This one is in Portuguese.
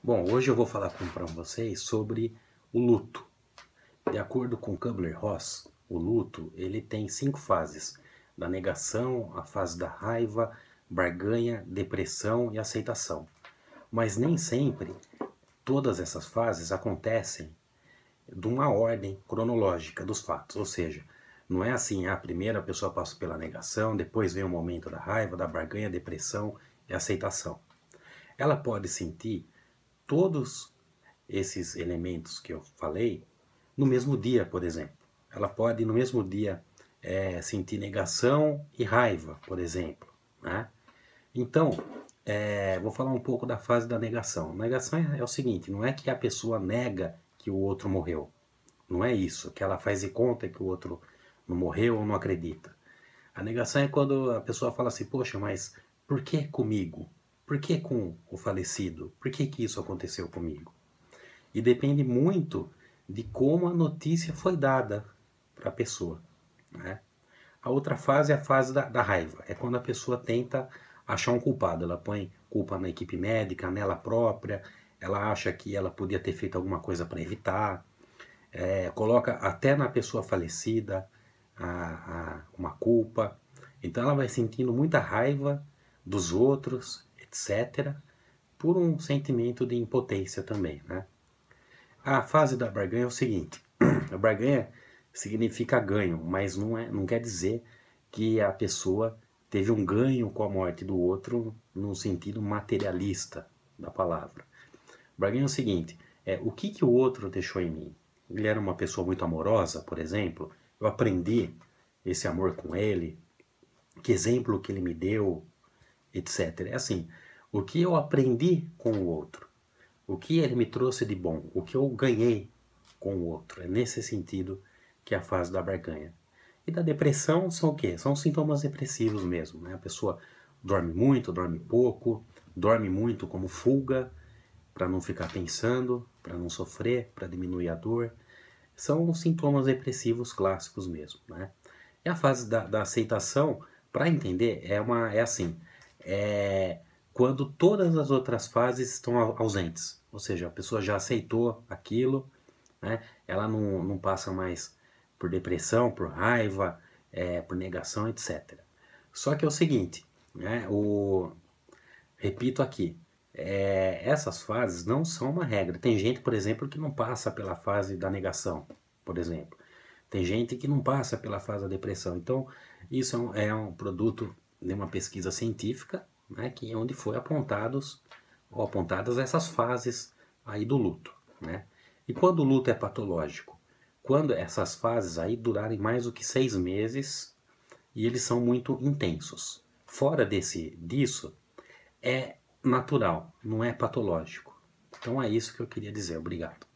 Bom, hoje eu vou falar para vocês sobre o luto. De acordo com Kubler-Ross, o luto ele tem 5 fases: da negação, a fase da raiva, barganha, depressão e aceitação. Mas nem sempre todas essas fases acontecem de uma ordem cronológica dos fatos, ou seja, não é assim, primeiro a pessoa passa pela negação, depois vem o momento da raiva, da barganha, depressão e aceitação. Ela pode sentir todos esses elementos que eu falei no mesmo dia, por exemplo. Ela pode no mesmo dia sentir negação e raiva, por exemplo. Né? Então, vou falar um pouco da fase da negação. Negação é o seguinte, não é que a pessoa nega que o outro morreu. Não é isso, que ela faz de conta que o outro não morreu ou não acredita. A negação é quando a pessoa fala assim, poxa, mas por que comigo? Por que com o falecido? Por que isso aconteceu comigo? E depende muito de como a notícia foi dada para a pessoa. Né? A outra fase é a fase da raiva. É quando a pessoa tenta achar um culpado. Ela põe culpa na equipe médica, nela própria. Ela acha que ela podia ter feito alguma coisa para evitar. Coloca até na pessoa falecida uma culpa. Então ela vai sentindo muita raiva dos outros, etc., por um sentimento de impotência também, né? A fase da barganha é o seguinte, a barganha significa ganho, mas não quer dizer que a pessoa teve um ganho com a morte do outro no sentido materialista da palavra. Barganha é o seguinte, o que o outro deixou em mim? Ele era uma pessoa muito amorosa, por exemplo, eu aprendi esse amor com ele, que exemplo que ele me deu, etc. É assim, o que eu aprendi com o outro, o que ele me trouxe de bom, o que eu ganhei com o outro. É nesse sentido que é a fase da barganha. E da depressão são o quê? São sintomas depressivos mesmo. Né? A pessoa dorme muito, dorme pouco, dorme muito como fuga, para não ficar pensando, para não sofrer, para diminuir a dor. São sintomas depressivos clássicos mesmo. Né? E a fase da aceitação, para entender, é assim, quando todas as outras fases estão ausentes. Ou seja, a pessoa já aceitou aquilo, né? Ela não passa mais por depressão, por raiva, por negação, etc. Só que é o seguinte, né? Repito aqui, essas fases não são uma regra. Tem gente, por exemplo, que não passa pela fase da negação, por exemplo. Tem gente que não passa pela fase da depressão. Então, isso é um produto de uma pesquisa científica, né, que é onde foi apontadas essas fases aí do luto. Né? E quando o luto é patológico? Quando essas fases aí durarem mais do que 6 meses e eles são muito intensos. Fora disso, é natural, não é patológico. Então é isso que eu queria dizer. Obrigado.